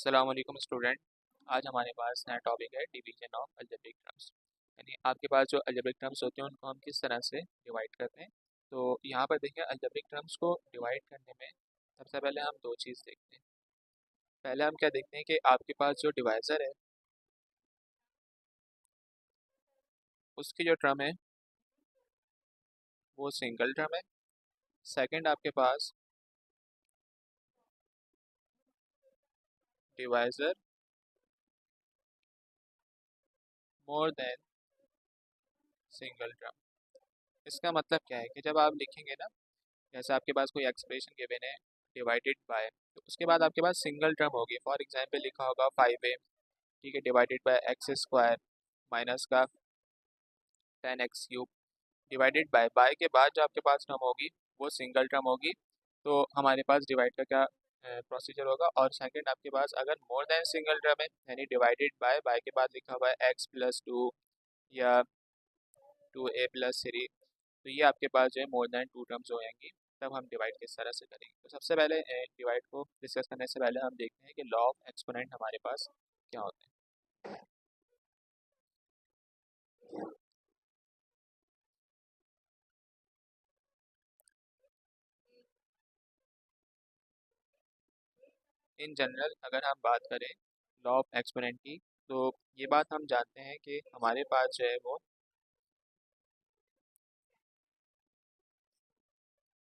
अस्सलाम वालेकुम स्टूडेंट। आज हमारे पास नया टॉपिक है डिवीजन ऑफ अलजेब्रिक टर्म्स। यानी आपके पास जो अलजेब्रिक टर्म्स होते हैं उनको हम किस तरह से डिवाइड करते हैं। तो यहाँ पर देखिए अलजेब्रिक टर्म्स को डिवाइड करने में सबसे पहले हम दो चीज़ देखते हैं। पहले हम क्या देखते हैं कि आपके पास जो डिवाइज़र है उसकी जो टर्म है वो सिंगल टर्म है। सेकंड आपके पास divisor more than single term. इसका मतलब क्या है कि जब आप लिखेंगे ना, जैसे आपके पास कोई एक्सप्रेशन गिवन है डिवाइडेड बाय, तो उसके बाद आपके पास सिंगल टर्म होगी। फॉर एग्जांपल लिखा होगा 5a, ठीक है, divided by x square minus का 10x³ डिवाइडेड बाय के बाद जो आपके पास टर्म होगी वो सिंगल टर्म होगी। तो हमारे पास डिवाइड का क्या प्रोसीजर होगा। और सेकंड आपके पास अगर मोर देन सिंगल टर्म है यानी डिवाइडेड बाय के बाद लिखा हुआ है x+2 या 2a+3, तो ये आपके पास जो है मोर देन टू टर्म्स हो जाएंगी। तब हम डिवाइड किस तरह से करेंगे। तो सबसे पहले डिवाइड को डिस्कस करने से पहले हम देखते हैं कि लॉ ऑफ एक्सपोनेंट हमारे पास क्या होते हैं। इन जनरल अगर हम बात करें लॉ ऑफ एक्सपोनेंट की, तो ये बात हम जानते हैं कि हमारे पास जो है वो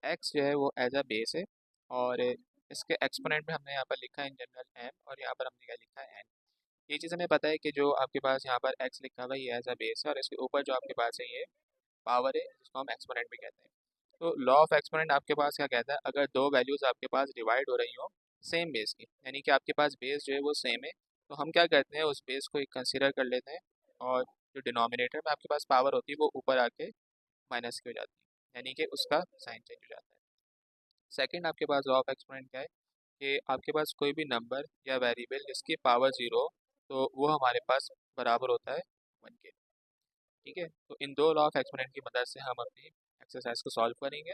x जो है वो एज अ बेस है, और इसके एक्सपोनेंट में हमने यहाँ पर लिखा है इन जनरल m, और यहाँ पर हमने क्या लिखा है n। ये चीज़ हमें पता है कि जो आपके पास यहाँ पर x लिखा हुआ है ये एज अ बेस है, और इसके ऊपर जो आपके पास है ये पावर है जिसको हम एक्सपोनेंट भी कहते हैं। तो लॉ ऑफ एक्सपोनेंट आपके पास क्या कहता है, अगर दो वैल्यूज़ आपके पास डिवाइड हो रही हो सेम बेस की, यानी कि आपके पास बेस जो है वो सेम है, तो हम क्या करते हैं उस बेस को एक कंसिडर कर लेते हैं, और जो डिनोमिनेटर में आपके पास पावर होती है वो ऊपर आके माइनस की हो जाती है, यानी कि उसका साइन चेंज हो जाता है। सेकंड आपके पास लॉ ऑफ एक्सपोनेंट क्या है कि आपके पास कोई भी नंबर या वेरिएबल जिसकी पावर जीरो, तो वो हमारे पास बराबर होता है 1 के। ठीक है, तो इन दो लॉ ऑफ एक्सपोनेंट की मदद से हम अपनी एक्सरसाइज को सॉल्व करेंगे।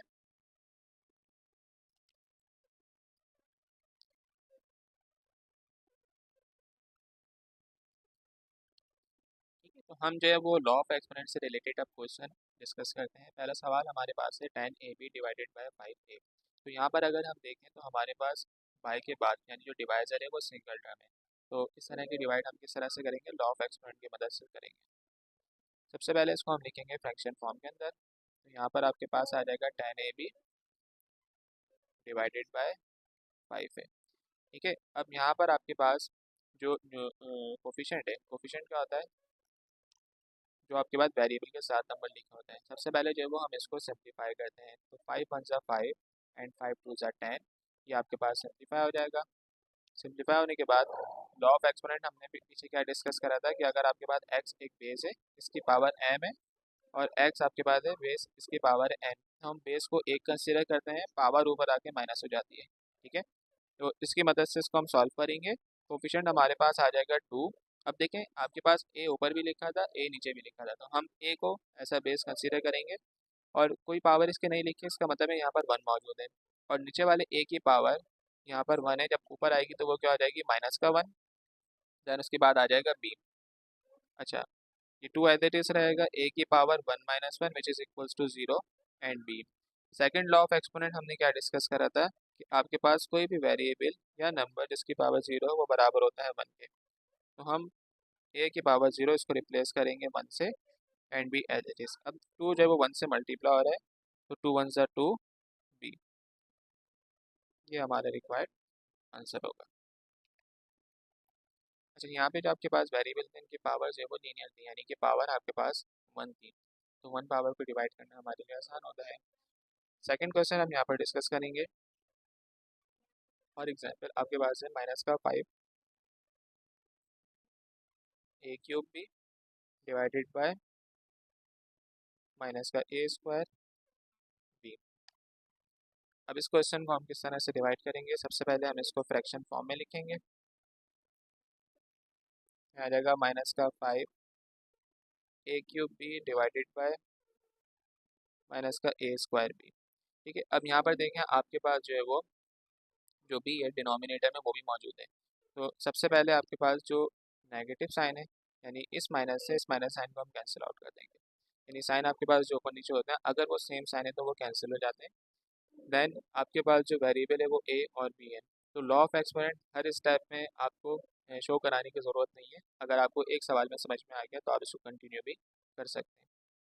ठीक है, तो हम जो है वो लॉ ऑफ एक्सपोनेंट से रिलेटेड अब क्वेश्चन डिस्कस करते हैं। पहला सवाल हमारे पास है 10ab डिवाइडेड बाय 5a। तो यहाँ पर अगर हम देखें तो हमारे पास बाय के बाद यानी जो डिवाइजर है वो सिंगल टर्म है। तो इस तरह की डिवाइड हम किस तरह से करेंगे, लॉ ऑफ एक्सपोनेंट की मदद से करेंगे। सबसे पहले इसको हम लिखेंगे फ्रैक्शन फॉर्म के अंदर। तो यहाँ पर आपके पास आ जाएगा 10ab डिवाइडेड बाय 5a। ठीक है, अब यहाँ पर आपके पास जो कोफिशिएंट है, कोफिशिएंट क्या होता है, जो आपके पास वेरिएबल के साथ नंबर लिखा होता है। सबसे पहले जो है वो हम इसको सिंप्लीफाई करते हैं। तो 5 × 1 = 5 एंड 5 × 2 = 10, ये आपके पास सिंप्लीफाई हो जाएगा। सिंप्लीफाई होने के बाद लॉ ऑफ एक्सपोनेंट हमने पीछे क्या डिस्कस करा था कि अगर आपके पास x एक बेस है इसकी पावर m है, और x आपके पास है बेस इसकी पावर है n, तो हम बेस को एक कंसीडर करते हैं, पावर ऊपर आके माइनस हो जाती है। ठीक है, तो इसकी मदद से इसको हम सॉल्व करेंगे। कोफिशिएंट हमारे पास आ जाएगा 2। अब देखें आपके पास a ऊपर भी लिखा था a नीचे भी लिखा था, तो हम a को ऐसा बेस कंसीडर करेंगे, और कोई पावर इसके नहीं लिखी, इसका मतलब है यहाँ पर 1 मौजूद है, और नीचे वाले a की पावर यहाँ पर 1 है, जब ऊपर आएगी तो वो क्या हो जाएगी माइनस का 1। देन उसके बाद आ जाएगा b। अच्छा, ये 2 एज इट इज रहेगा, a की power 1 - 1 which is equals to 0 and b। Second law of exponent हमने क्या डिस्कस करा था कि आपके पास कोई भी वेरिएबल या नंबर जिसकी पावर 0 है वो बराबर होता है 1 के। तो हम a की पावर 0 इसको रिप्लेस करेंगे 1 से, and b as it is. अब 2 जो है वो 1 से मल्टीप्लाई हो रहा है, तो 2 × 1 = 2 b, ये हमारा रिक्वायर्ड आंसर होगा। अच्छा, यहाँ पे जो आपके पास वेरिएबल थे इनकी पावर्स है वो लीनियर थी, यानी कि पावर आपके पास 1 थी, तो 1 पावर को डिवाइड करना हमारे लिए आसान होता है। सेकंड क्वेश्चन हम यहाँ पर डिस्कस करेंगे। फॉर एग्जांपल आपके पास है -5 a³ b divided by -a² b। अब इस क्वेश्चन को हम किस तरह से डिवाइड करेंगे, सबसे पहले हम इसको फ्रैक्शन फॉर्म में लिखेंगे। आ जाएगा -5 a³ b divided by -a² b। ठीक है, अब यहाँ पर देखें आपके पास जो है वो जो b है डिनोमिनेटर में वो भी मौजूद है, तो सबसे पहले आपके पास जो नेगेटिव साइन है, यानी इस माइनस से इस माइनस साइन को हम कैंसिल आउट कर देंगे। यानी साइन आपके पास जो ऊपर नीचे होते हैं, अगर वो सेम साइन है तो वो कैंसिल हो जाते हैं। देन आपके पास जो वेरिएबल है वो ए और बी है। तो law of exponent her step में आपको शो कराने की ज़रूरत नहीं है। अगर आपको एक सवाल में समझ में आ गया तो आप इसको कंटिन्यू भी कर सकते हैं।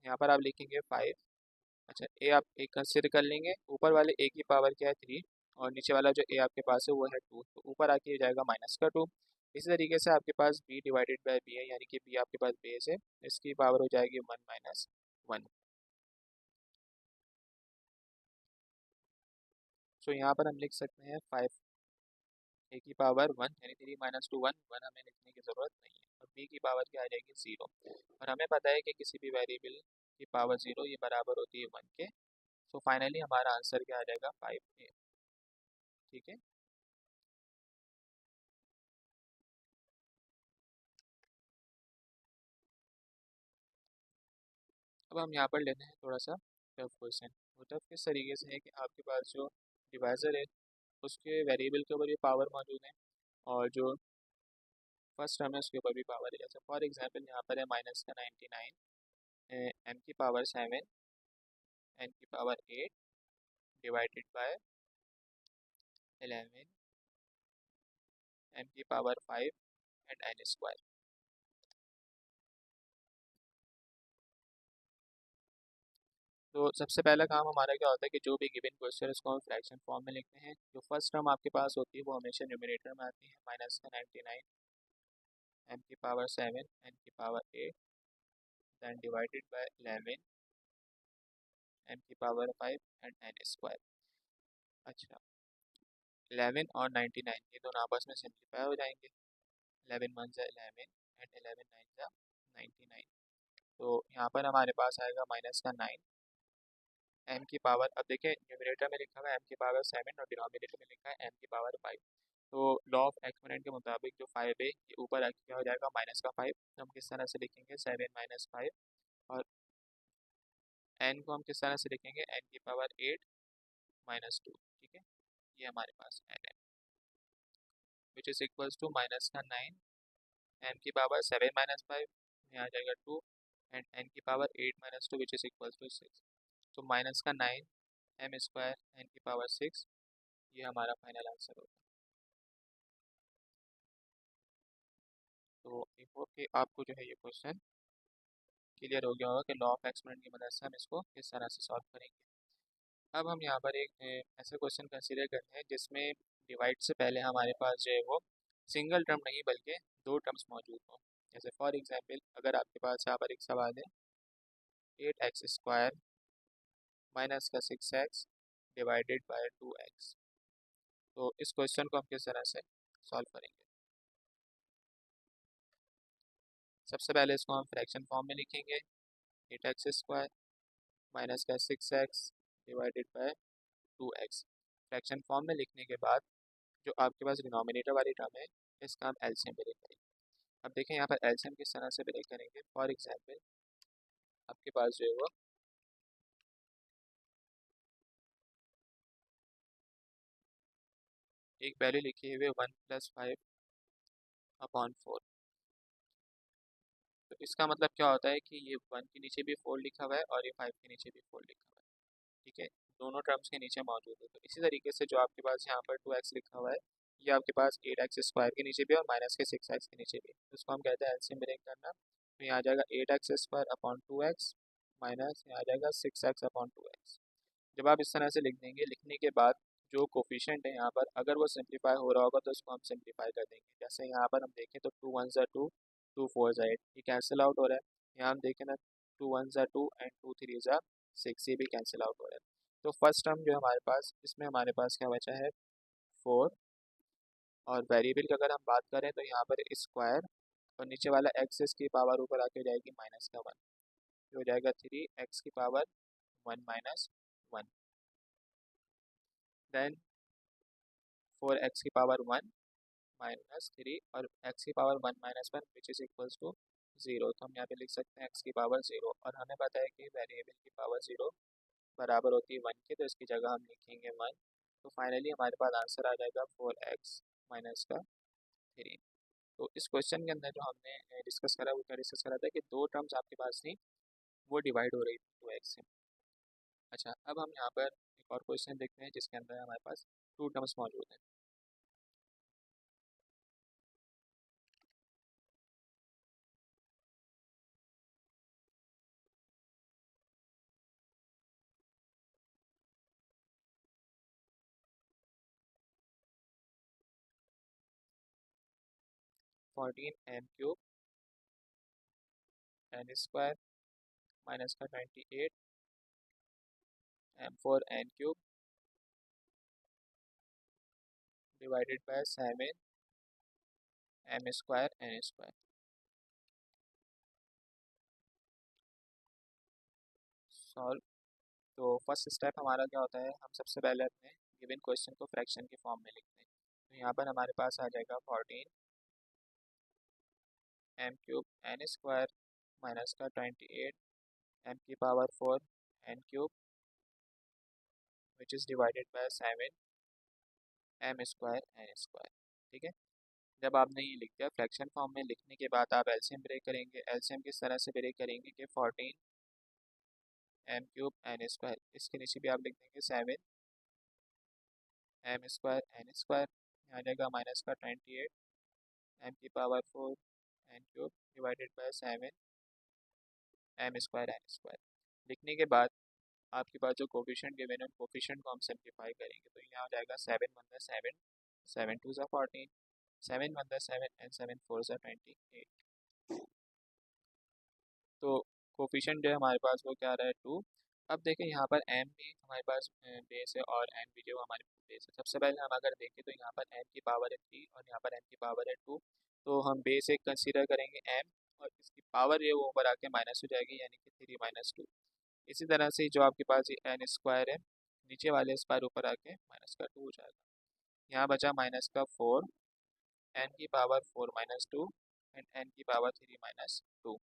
यहाँ पर आप लिखेंगे 5। अच्छा, ए आप एक कंसिडर कर लेंगे, ऊपर वाले ए की पावर क्या है 3, और नीचे वाला जो ए आपके पास है वो है 2, तो ऊपर आके जाएगा -2। इसी तरीके से आपके पास बी डिवाइडेड बाय बी है, यानी कि बी आपके पास बेस है, इसकी पावर हो जाएगी 1 - 1। सो यहाँ पर हम लिख सकते हैं 5 ए की पावर 1, यानी 3 - 2 1, 1 हमें लिखने की ज़रूरत नहीं है, और बी की पावर क्या आ जाएगी 0। और हमें पता है कि किसी भी वेरिएबल की पावर 0 ये बराबर होती है 1 के। सो फाइनली हमारा आंसर क्या आ जाएगा 5 ए। ठीक है। अब हम यहाँ पर लेते हैं थोड़ा सा टफ क्वेश्चन। वो टफ किस तरीके से है कि आपके पास जो डिवाइज़र है उसके वेरिएबल के ऊपर भी पावर मौजूद है, और जो फर्स्ट टर्म है उसके ऊपर भी पावर है। जैसे फॉर एग्जांपल यहाँ पर है -99 एम की पावर 7 एन की पावर 8 डिवाइडेड बाय 11 एम की पावर 5 एंड एन स्क्वायर। तो सबसे पहला काम हमारा क्या होता है कि जो भी गिवन क्वेश्चन है उसको हम फ्रैक्शन फॉर्म में लिखते हैं। जो फर्स्ट टर्म आपके पास होती है वो हमेशा न्यूमरेटर में आती है, -99 एम की पावर 7 एन की power 8 then divided by 11 m की पावर 5 एंड एन स्क्वायर। अच्छा, 11 और 99 ये दोनों आपस में सिंप्लीफाई हो जाएंगे। 11 1 जा 11 एंड 11 9 जा 99। तो यहाँ पर हमारे पास आएगा -9 एम की पावर। अब देखिए न्यूमरेटर में लिखा हुआ है एम की पावर 7 और डिनोमिनेटर में लिखा है एम की पावर 5। तो लॉ ऑफ एक्सपोनेंट के मुताबिक जो 5 है ये ऊपर आके क्या हो जाएगा -5। तो हम किस तरह से लिखेंगे 7 - 5, और एन को हम किस तरह से लिखेंगे एन की पावर 8 -2। ठीक है, ये हमारे पास एन है, which is equals to -9 n की पावर 7 - 5, यहाँ आ जाएगा 2, एंड एन की power 8 - 2 which is equals to 6। तो -9 एम स्क्वायर एन की पावर 6, ये हमारा फाइनल आंसर होगा। तो आई होप कि आपको जो है ये क्वेश्चन क्लियर हो गया होगा कि लॉ ऑफ एक्सपोनेंट की मदद से हम इसको किस तरह से सॉल्व करेंगे। अब हम यहाँ पर एक ऐसा क्वेश्चन कंसीडर करते हैं जिसमें डिवाइड से पहले हमारे पास जो है वो सिंगल टर्म नहीं बल्कि दो टर्म्स मौजूद हों। जैसे फॉर एग्जांपल अगर आपके पास यहाँ पर एक सवाल है 8x² माइनस का 6x डिवाइडेड बाय 2x। तो इस क्वेश्चन को हम किस तरह से सॉल्व करेंगे। सबसे पहले इसको हम फ्रैक्शन फॉर्म में लिखेंगे, 8x² माइनस का 6x divided by 2x। Fraction form में लिखने के बाद जो आपके पास डिनोमिनेटर वाली टर्म है इसका हम एलसीएम ब्रेक करेंगे। अब देखें यहाँ पर एलसीएम किस तरह से ब्रेक करेंगे। फॉर एग्जांपल आपके पास जो है वो एक वैल्यू लिखी हुई है 1+5/4। तो इसका मतलब क्या होता है कि ये 1 के नीचे भी 4 लिखा हुआ है और ये 5 के नीचे भी 4 लिखा हुआ है। ठीक है, दोनों टर्म्स के नीचे मौजूद है। तो इसी तरीके से जो आपके पास यहाँ पर 2x लिखा हुआ है ये आपके पास 8x² के नीचे भी और माइनस के 6x के नीचे भी, तो इसको हम कहते हैं एलसीएम ब्रेक करना। तो यहाँ आ जाएगा 8x² अपॉन 2x माइनस यहाँ आ जाएगा 6x/2x। जब आप इस तरह से लिख देंगे, लिखने के बाद जो कोफिशिएंट है यहाँ पर अगर वो सिंप्लीफाई हो रहा होगा तो इसको हम सिंप्लीफाई कर देंगे। जैसे यहाँ पर हम देखें तो 2 1 ज़ा 2, 2 4 ज़ा 8, ये कैंसिल आउट हो रहा है। यहाँ हम देखें ना 2 1 ज़ा 2 एंड 2 3 ज़ा 6, ये भी कैंसिल आउट हो रहा है। तो फर्स्ट टर्म जो हमारे पास इसमें हमारे पास क्या बचा है 4, और वेरिएबल की अगर हम बात करें तो यहाँ पर स्क्वायर और नीचे वाला एक्स की पावर ऊपर आके हो जाएगी -1, तो हो जाएगा 3x की पावर 1 - 1, देन 4x की पावर 1 -3 और x की power 1 - 1 which is equals to 0। तो हम यहाँ पे लिख सकते हैं x की पावर 0, और हमें पता है कि वेरिएबल की पावर 0 बराबर होती है 1 के, तो इसकी जगह हम लिखेंगे 1। तो फाइनली हमारे पास आंसर आ जाएगा 4x माइनस का 3। तो इस क्वेश्चन के अंदर जो हमने डिस्कस करा वो क्या डिस्कस करा था कि दो टर्म्स आपके पास थी, वो डिवाइड हो रही थी 2x से। अच्छा, अब हम यहाँ पर एक और क्वेश्चन देखते हैं जिसके अंदर हमारे पास टू टर्म्स मौजूद हैं। Fourteen m cube n square minus का 28 m4 n cube divided by 7 m square n square. Solve. तो फर्स्ट स्टेप हमारा क्या होता है, हम सबसे पहले अपने गिवन क्वेश्चन को फ्रैक्शन के फॉर्म में लिखते हैं। तो यहाँ पर हमारे पास आ जाएगा 14 m cube n square minus का 28 m की power 4 n cube which is divided by 7 m square n square. ठीक है, जब आपने ये लिख दिया फ्रैक्शन फॉर्म में लिखने के बाद आप एलसीएम ब्रेक करेंगे। एलसीएम किस तरह से ब्रेक करेंगे कि 14 m क्यूब n स्क्वायर, इसके नीचे भी आप लिख देंगे 7 m स्क्वायर n स्क्वायर, यहाँ आ जाएगा माइनस का 28 m की power 4 n cube divided by 7 m square n square. लिखने के बाद आपके पास जो कोफिशिएंट गिवन है उन कोफिशिएंट को हम सिंप्लीफाई करेंगे। तो यहाँ हो जाएगा 7 वन 7, 7 टू 14, 7 वन 7 एंड 7 4 28। तो कोफिशिएंट जो है हमारे पास वो क्या आ रहा है 2। अब देखें यहाँ पर m भी हमारे पास बेस है और n भी जो हमारे बेस है। सबसे पहले हम अगर देखें तो यहाँ पर n की पावर है 3 और यहाँ पर n की पावर है 2। तो हम बेस एक कंसीडर करेंगे m और इसकी पावर ये वो ऊपर आके माइनस हो जाएगी, यानी कि 3 माइनस 2। इसी तरह से जो आपके पास ये n स्क्वायर है, नीचे वाले स्क्वायर ऊपर आके माइनस का 2 हो जाएगा। यहाँ बचा माइनस का 4 n की पावर 4 माइनस 2 एंड n की पावर 3 माइनस 2।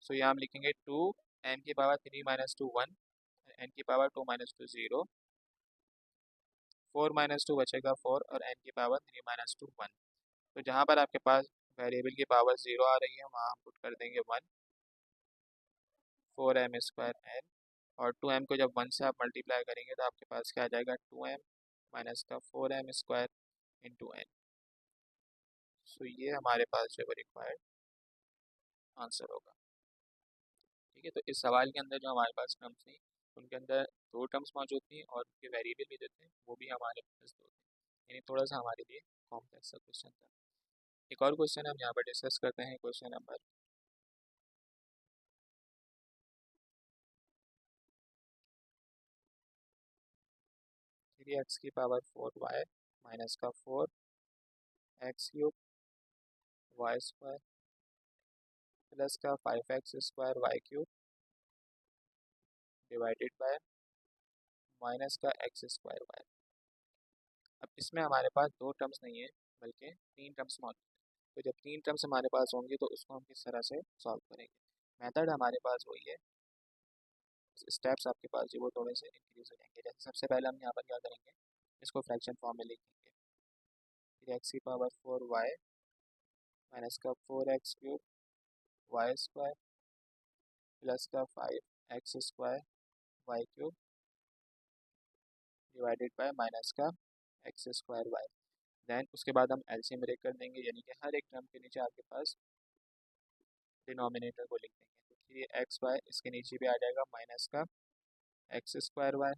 सो यहाँ हम लिखेंगे 2 n की पावर 3 माइनस 2 1, n की पावर 2 माइनस 2 0, 4 माइनस 2 बचेगा 4 और n की पावर 3 माइनस 2 1। तो जहाँ पर आपके पास वेरिएबल की पावर 0 आ रही है वहाँ हम पुट कर देंगे 1, 4m स्क्वायर n, और 2m को जब 1 से आप मल्टीप्लाई करेंगे तो आपके पास क्या आ जाएगा 2m माइनस का 4m स्क्वायर इंटू n। सो ये हमारे पास जो है रिक्वायर्ड आंसर होगा। ठीक है, तो इस सवाल के अंदर जो हमारे पास टर्म्स थी उनके अंदर दो टर्म्स मौजूद थी और उनके वेरिएबल भी देते हैं, वो भी हमारे पास दो थे, यानी थोड़ा सा हमारे लिए कॉम्प्लेक्स सा क्वेश्चन था। एक और क्वेश्चन हम यहाँ पर डिस्कस करते हैं, क्वेश्चन नंबर 3x की पावर 4y माइनस का 4x cube y square plus का 5x square y cube divided by minus का x स्क्वायर वाई। अब इसमें हमारे पास दो टर्म्स नहीं है बल्कि तीन टर्म्स मौजूद है। तो जब तीन टर्म्स हमारे पास होंगी तो उसको हम किस तरह से सॉल्व करेंगे। मेथड हमारे पास वही है, स्टेप्स आपके पास जो वो थोड़े से इंक्रीज हो जाएंगे। जैसे सबसे पहले हम यहाँ पर क्या करेंगे, इसको फ्रैक्शन फॉर्म में लिख देंगे। फिर एक्स की पावर 4y माइनस का 4x cube y square plus का 5x square y cube divided by minus का एक्स स्क्वायर वाई। देन उसके बाद हम एलसीएम ब्रेक कर देंगे, यानी कि हर एक टर्म के नीचे आपके पास डिनोमिनेटर को लिख देंगे। तो फिर ये एक्स वाई इसके नीचे भी आ जाएगा माइनस का एक्स स्क्वायर वाई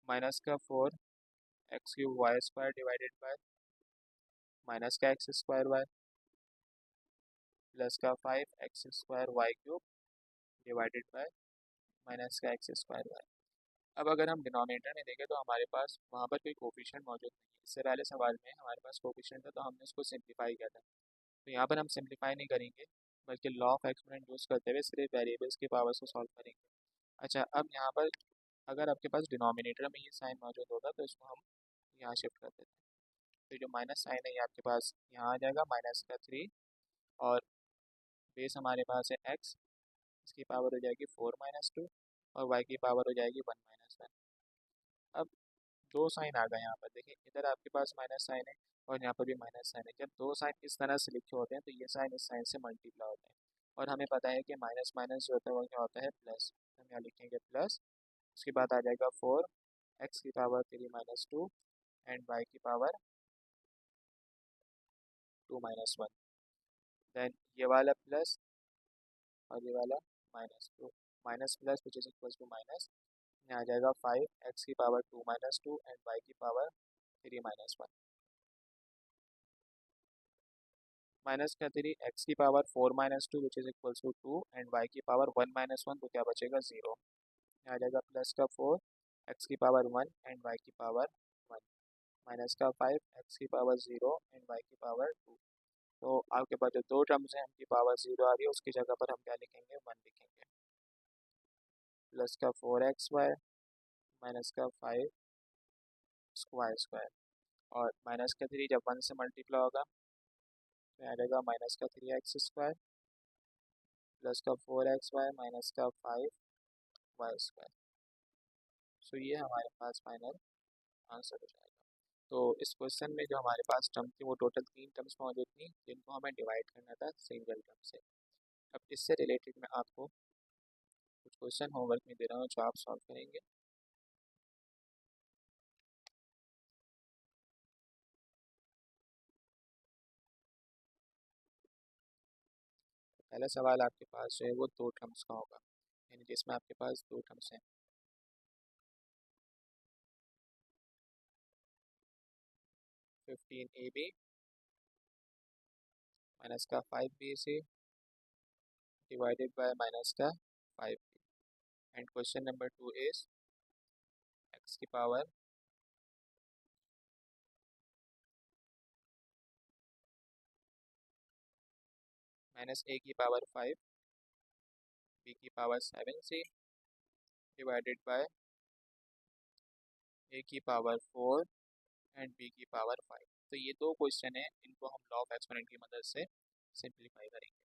माइनस का 4x cube y square divided by minus का एक्स स्क्वायर वाई प्लस का 5x square y cube divided by minus का एक्स स्क्वायर वाई। अब अगर हम डिनोमिनेटर में देखें तो हमारे पास वहाँ पर कोई कोफिशिएंट मौजूद नहीं है। इससे पहले सवाल में हमारे पास कोफिशिएंट था तो हमने उसको सिंप्लीफाई किया था। तो यहाँ पर हम सिंप्लीफाई नहीं करेंगे बल्कि लॉ ऑफ एक्सपोनेंट यूज़ करते हुए सिर्फ वेरिएबल्स की पावर को सॉल्व करेंगे। अच्छा, अब यहाँ पर अगर आपके पास डिनोमिनेटर में ये साइन मौजूद होगा तो इसको हम यहाँ शिफ्ट कर देते हैं। तो जो माइनस साइन है ये आपके पास यहाँ आ जाएगा माइनस का 3, और बेस हमारे पास है एक्स, इसकी पावर हो जाएगी 4 माइनस 2 और वाई की पावर हो जाएगी 1 माइनस 1। अब दो साइन आ गए यहाँ पर, देखिए इधर आपके पास माइनस साइन है और यहाँ पर भी माइनस साइन है। जब दो साइन इस तरह से लिखे होते हैं तो ये साइन इस साइन से मल्टीप्लाई होते हैं, और हमें पता है कि माइनस माइनस जो होता है वो क्या होता है, प्लस। हम यहाँ लिखेंगे प्लस, उसके बाद आ जाएगा 4 x⁻³ एंड y⁻2 - 1। देन ये वाला प्लस और ये वाला माइनस, तो minus plus which is equals to minus, यहाँ आ जाएगा 5 x⁻² - 2 and y⁻3 - 1। -3 x⁻4 - 2 which is equals टू 2 एंड y⁻1 - 1, तो क्या बचेगा 0। यहाँ आ जाएगा प्लस का 4 x⁻1 एंड y⁻1, माइनस का 5 x⁻0 एंड y⁻2। तो आपके पास जो दो टर्म्स हैं उनकी पावर 0 आ रही है, उसकी जगह पर हम क्या लिखेंगे, 1 लिखेंगे। प्लस का 4xy माइनस का 5 y², और माइनस का 3 जब 1 से मल्टीप्लाई होगा तो यहाँ आ जाएगा माइनस का 3x² प्लस का 4xy माइनस का 5y²। सो ये हमारे पास फाइनल आंसर हो जाएगा। तो इस क्वेश्चन में जो हमारे पास टर्म थी वो टोटल 3 टर्म्स मौजूद थी, जिनको हमें डिवाइड करना था सिंगल टर्म से। अब इससे रिलेटेड मैं आपको कुछ क्वेश्चन होमवर्क में दे रहा हूँ जो आप सॉल्व करेंगे। पहला सवाल आपके पास जो है वो दो टर्म्स का होगा, यानी जिसमें आपके पास दो टर्म्स हैं। 15ab माइनस का 5bc डिवाइडेड बाय माइनस का 5b, and question number 2 is x की पावर -a⁵ b की power 7c divided by a की पावर 4 एंड b की पावर 5। तो ये दो क्वेश्चन है, इनको हम लॉ ऑफ एक्सपोनेंट की मदद से सिंप्लीफाई करेंगे।